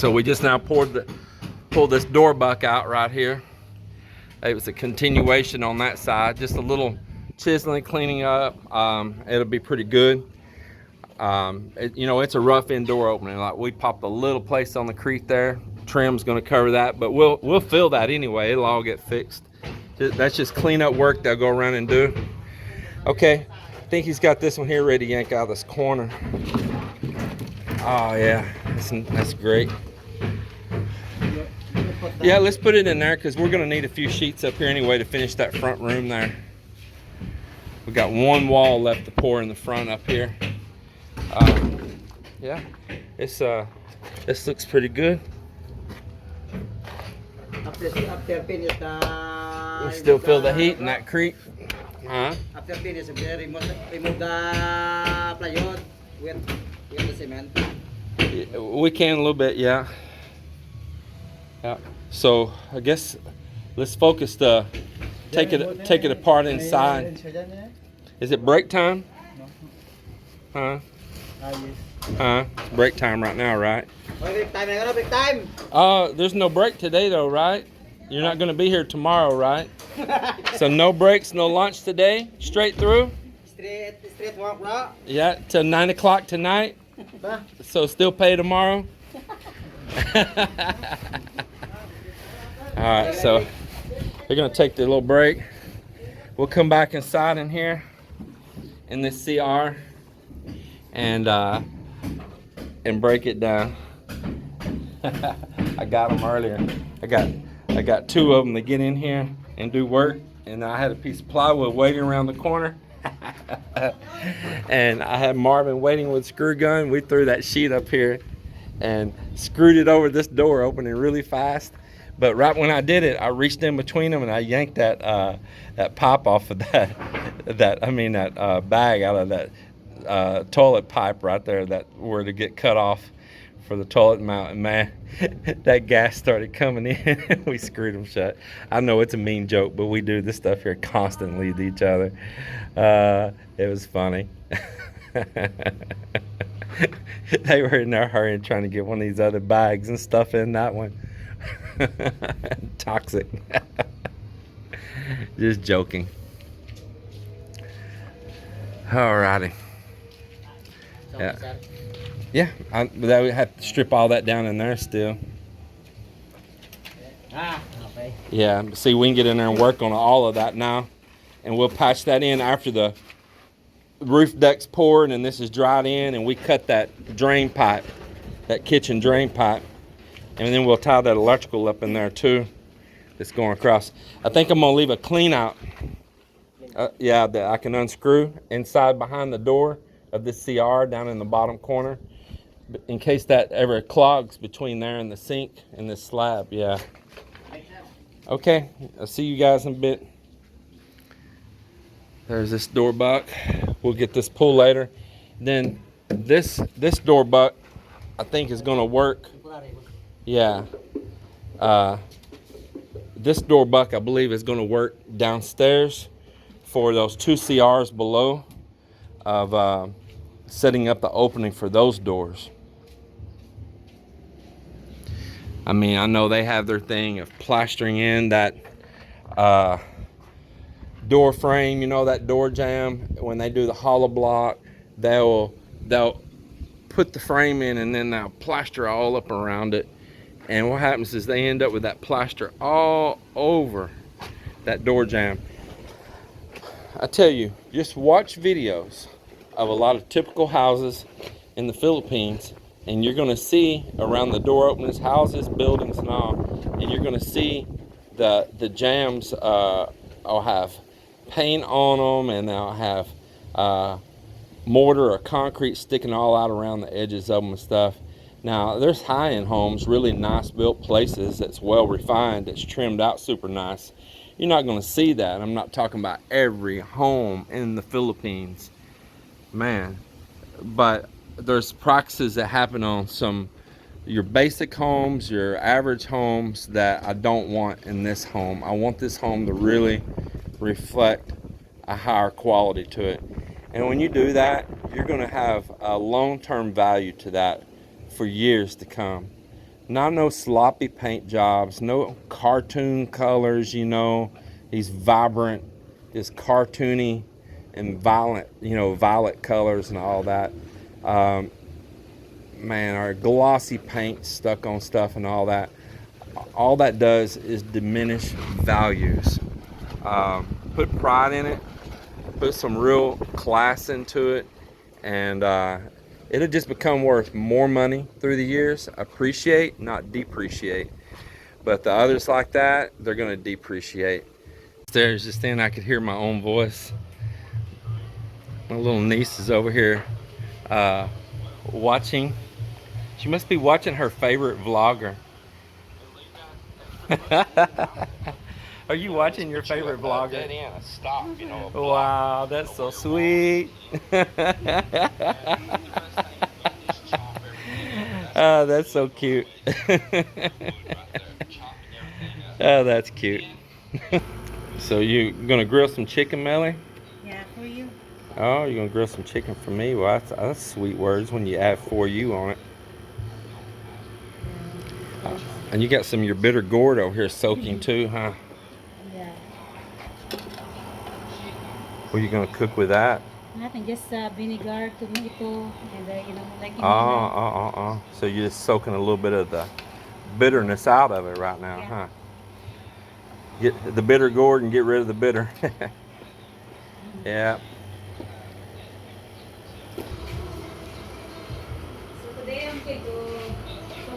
So we just now pulled this door buck out right here. It was a continuation on that side, just a little chiseling, cleaning up. It'll be pretty good. You know, it's a rough indoor opening. Like, we popped a little place on the creek there. Trim's going to cover that, but we'll fill that anyway. It'll all get fixed. That's just cleanup work they'll go around and do. Okay, I think he's got this one here ready to yank out of this corner. Oh yeah, that's great. Yeah, let's put it in there because we're going to need a few sheets up here anyway to finish that front room there. We got one wall left to pour in the front up here. Yeah, this looks pretty good. We still feel the heat in that creek. After finish, remove the plywood with the cement. We can a little bit, yeah. Yeah. So I guess let's focus the take it apart inside. Is it break time? It's break time right now, right? Break time. There's no break today though, right? You're not gonna be here tomorrow, right? So no breaks, no lunch today, straight through? Straight walk, bro. Yeah, till 9 o'clock tonight. So still pay tomorrow? Alright, so we're gonna take the little break. We'll come back inside in here in this CR and break it down. I got them earlier. I got two of them to get in here and do work, and I had a piece of plywood waiting around the corner. And I had Marvin waiting with a screw gun. We threw that sheet up here and screwed it over this door, opening really fast. But right when I did it, I reached in between them and I yanked that pipe off of that bag out of that toilet pipe right there that were to get cut off for the toilet mount. And man, that gas started coming in. We screwed them shut. I know it's a mean joke, but we do this stuff here constantly to each other. It was funny. They were in their hurry trying to get one of these other bags and stuff in that one. Toxic. Just joking. Alrighty. Yeah, we had to strip all that down in there still. Okay. Yeah, see, we can get in there and work on all of that now, and we'll patch that in after the roof deck's poured and this is dried in, and we cut that drain pipe, that kitchen drain pipe, and then we'll tie that electrical up in there too that's going across. I think I'm gonna leave a clean out, yeah, that I can unscrew inside behind the door of this CR down in the bottom corner, in case that ever clogs between there and the sink and this slab. Yeah. Okay, I'll see you guys in a bit. There's this door buck. We'll get this pull later. Then this door buck, I think, is gonna work. Yeah. This door buck, I believe, is gonna work downstairs for those two CRs below of setting up the opening for those doors. I mean, I know they have their thing of plastering in that door frame, you know, that door jamb. When they do the hollow block, they'll put the frame in and then they'll plaster all up around it. And what happens is they end up with that plaster all over that door jamb. I tell you, just watch videos of a lot of typical houses in the Philippines, and you're gonna see around the door openings, houses, buildings and all, and you're gonna see the jambs will have paint on them, and they'll have mortar or concrete sticking all out around the edges of them and stuff. Now, there's high-end homes, really nice built places that's well refined, that's trimmed out super nice. You're not gonna see that. I'm not talking about every home in the Philippines, man. But there's practices that happen on your basic homes, your average homes, that I don't want in this home. I want this home to really reflect a higher quality to it. And when you do that, you're gonna have a long-term value to that for years to come. Not no sloppy paint jobs, no cartoon colors, you know, these vibrant, this cartoony and violent, you know, violet colors and all that. Man, our glossy paint stuck on stuff and all that. All that does is diminish values. Put pride in it, put some real class into it, and it'll just become worth more money through the years. Appreciate, not depreciate. But the others like that, they're gonna depreciate. There's just then I could hear my own voice. My little niece is over here watching. She must be watching her favorite vlogger. Are you watching your favorite vlogger? Dead end, a stop, you know. Wow, that's so sweet. Oh, that's so cute. Oh, that's cute. So you gonna grill some chicken, Melly? Yeah, for you. Oh, you're gonna grill some chicken for me? Well, that's sweet words when you add "for you" on it. And you got some of your bitter gourd over here soaking too, huh? Yeah. What are you gonna cook with that? Nothing, just vinegar, tomato, and you know, like you So you're just soaking a little bit of the bitterness out of it right now, Yeah. huh? Get the bitter gourd and get rid of the bitter. Yeah. So today I'm going to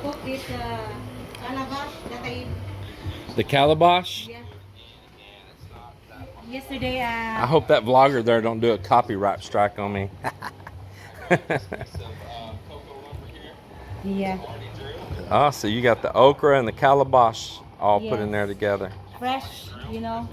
cook this calabash that I The calabash. yeah. Yesterday I hope that vlogger there don't do a copyright strike on me. yeah, Oh, so you got the okra and the calabash all put in Yes. there together. fresh, you know.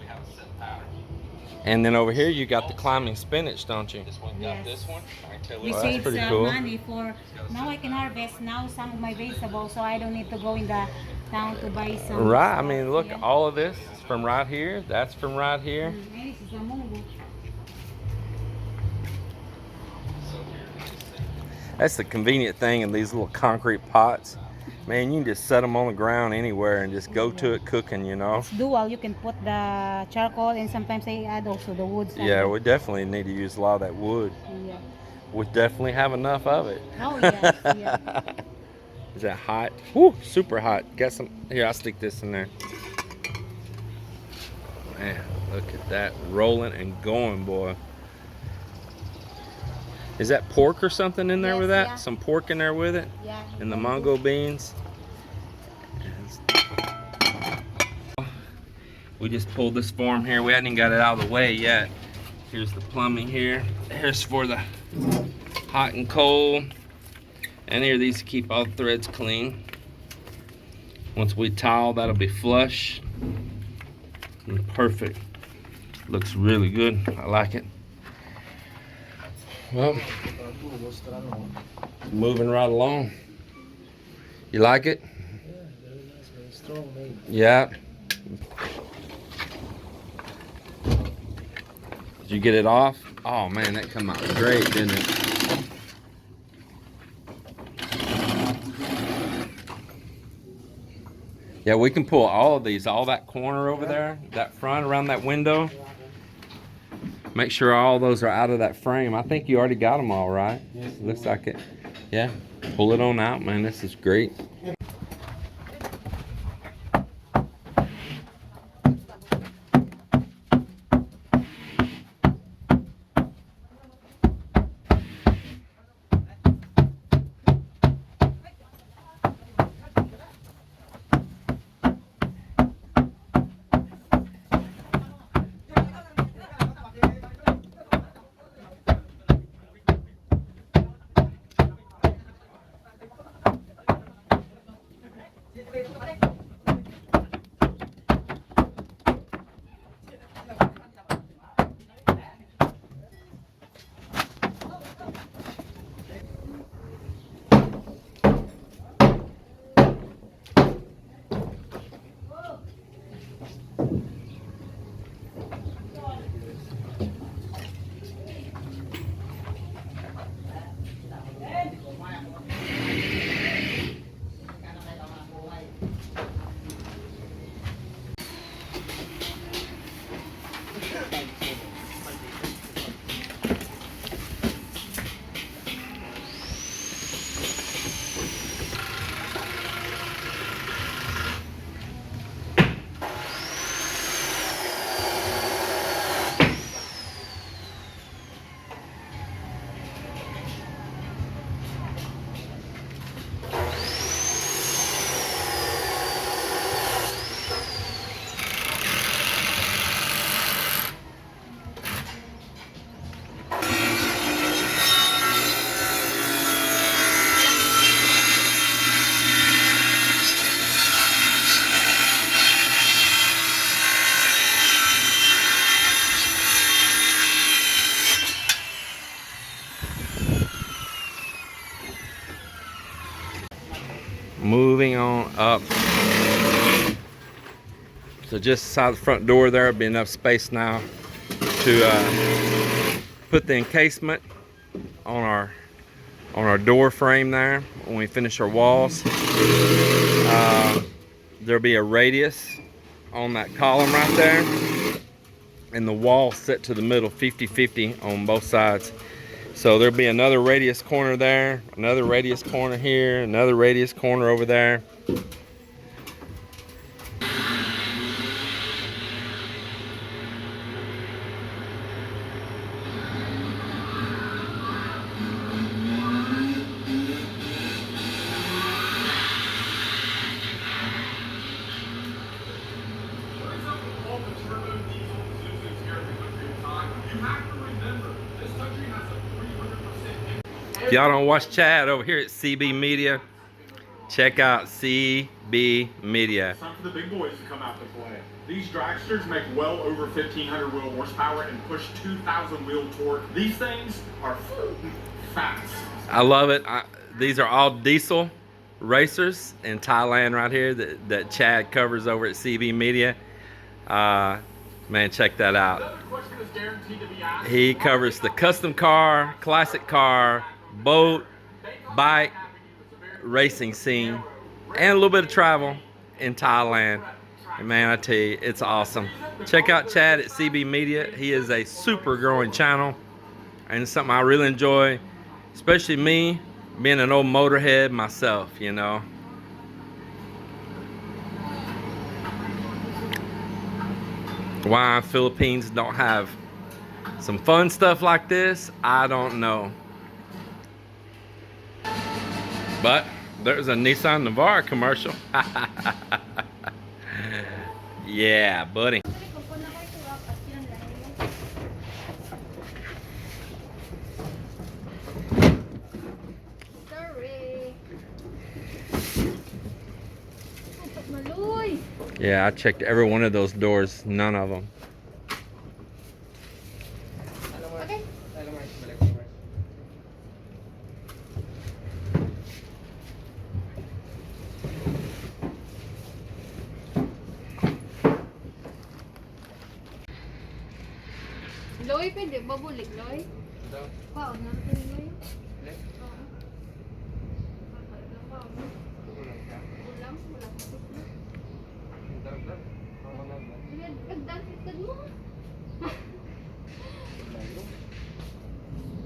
And then over here you got the climbing spinach, don't you? This one got Yes. this one. I tell We you Well, that's save pretty some cool. money for now. I can harvest now some of my vegetables, so I don't need to go in the town to buy some. Right. I stuff, mean, look, yeah. all of this is from right here. That's from right here. This is a mungo. That's the convenient thing in these little concrete pots. Man, you can just set them on the ground anywhere and just go to it cooking, you know? It's dual. You can put the charcoal and sometimes I add also the wood. Yeah, we definitely need to use a lot of that wood. Yeah. We definitely have enough of it. Oh yes, yeah. Is that hot? Woo, super hot. Got some, here, I'll stick this in there. Man, look at that, rolling and going, boy. Is that pork or something in there Yes, with that? yeah. Some pork in there with it? Yeah. And the mango beans. We just pulled this form here. We hadn't even got it out of the way yet. Here's the plumbing here. Here's for the hot and cold. And here, these keep all the threads clean. Once we tile, that'll be flush. And perfect. Looks really good. I like it. Well, moving right along. You like it? Yeah, very nice, very strong made. Yeah. Did you get it off? Oh man, that come out great, didn't it? Yeah, we can pull all of these, all that corner over there, that front around that window. Make sure all those are out of that frame. I think you already got them all, right? Yes. Looks like it. Yeah, pull it on out, man. This is great. up. So just inside the front door there will be enough space now to put the encasement on our door frame there when we finish our walls. There'll be a radius on that column right there, and the wall set to the middle 50-50 on both sides. So there'll be another radius corner there, another radius corner here, another radius corner over there. If y'all don't watch Chad over here at CB Media, check out CB Media. Time for the big boys to come out to play. These dragsters make well over 1,500 wheel horsepower and push 2,000 wheel torque. These things are fast. I love it. These are all diesel racers in Thailand right here that Chad covers over at CB Media. Man, check that out. Another question that's guaranteed to be asked. He covers the custom car, classic car, boat, bike, racing scene, and a little bit of travel in Thailand. And man, I tell you, it's awesome. Check out Chad at CB Media. He is a super growing channel, and it's something I really enjoy, especially me being an old motorhead myself, you know. Why Philippines don't have some fun stuff like this, I don't know. But there's a Nissan Navara commercial. Yeah, buddy. Yeah, I checked every one of those doors, none of them. Loy, pwede ba bulik, Loy? Wow, natin Loy.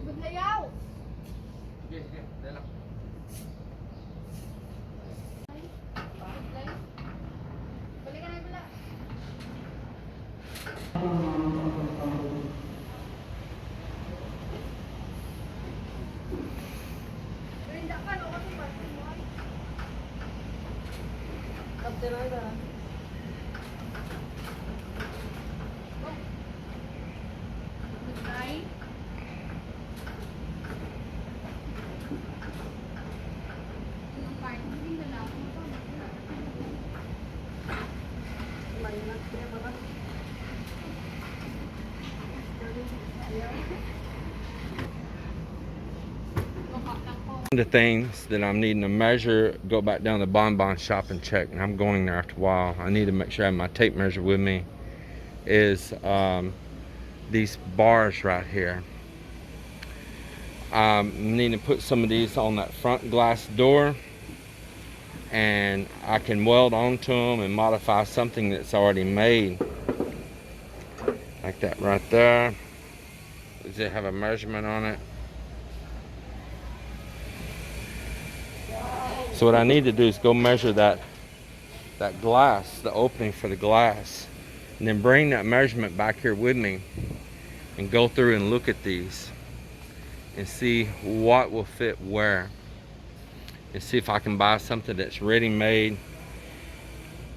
Budlayaw! Balikan na pala. Melinda ka, no? Kasi party mo ay. Kapterada. Ay. Anong party? Hindi na lang. The things that I'm needing to measure, go back down to the Bonbon shop and check, and I'm going there after a while. I need to make sure I have my tape measure with me, is these bars right here. Need to put some of these on that front glass door, and I can weld onto them and modify something that's already made, like that right there. Does it have a measurement on it? So what I need to do is go measure that glass, the opening for the glass, and then bring that measurement back here with me and go through and look at these and see what will fit where, and see if I can buy something that's ready made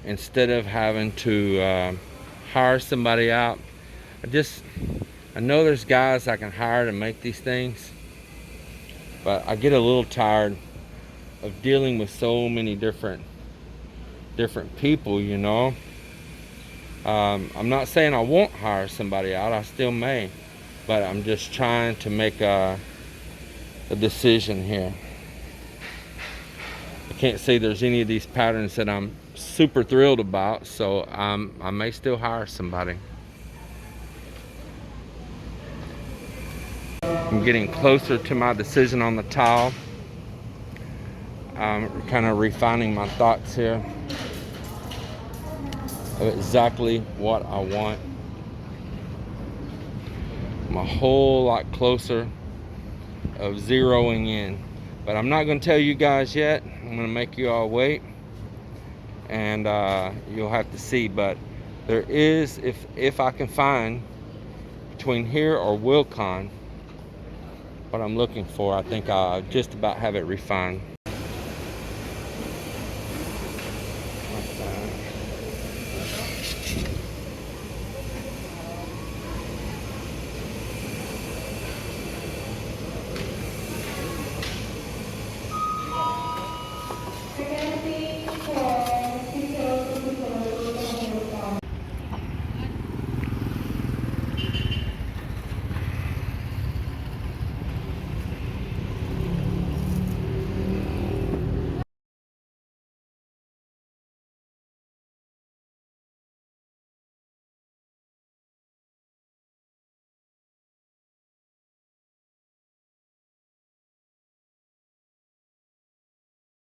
instead of having to hire somebody out. I know there's guys I can hire to make these things, but I get a little tired of dealing with so many different people, you know. I'm not saying I won't hire somebody out, I still may, but I'm just trying to make a decision here. can't say there's any of these patterns that I'm super thrilled about, so I may still hire somebody. I'm getting closer to my decision on the tile. I'm kind of refining my thoughts here of exactly what I want. I'm a whole lot closer of zeroing in, but I'm not going to tell you guys yet. I'm going to make you all wait, and you'll have to see. But there is, if I can find between here or Wilcon what I'm looking for, I think I'll just about have it refined.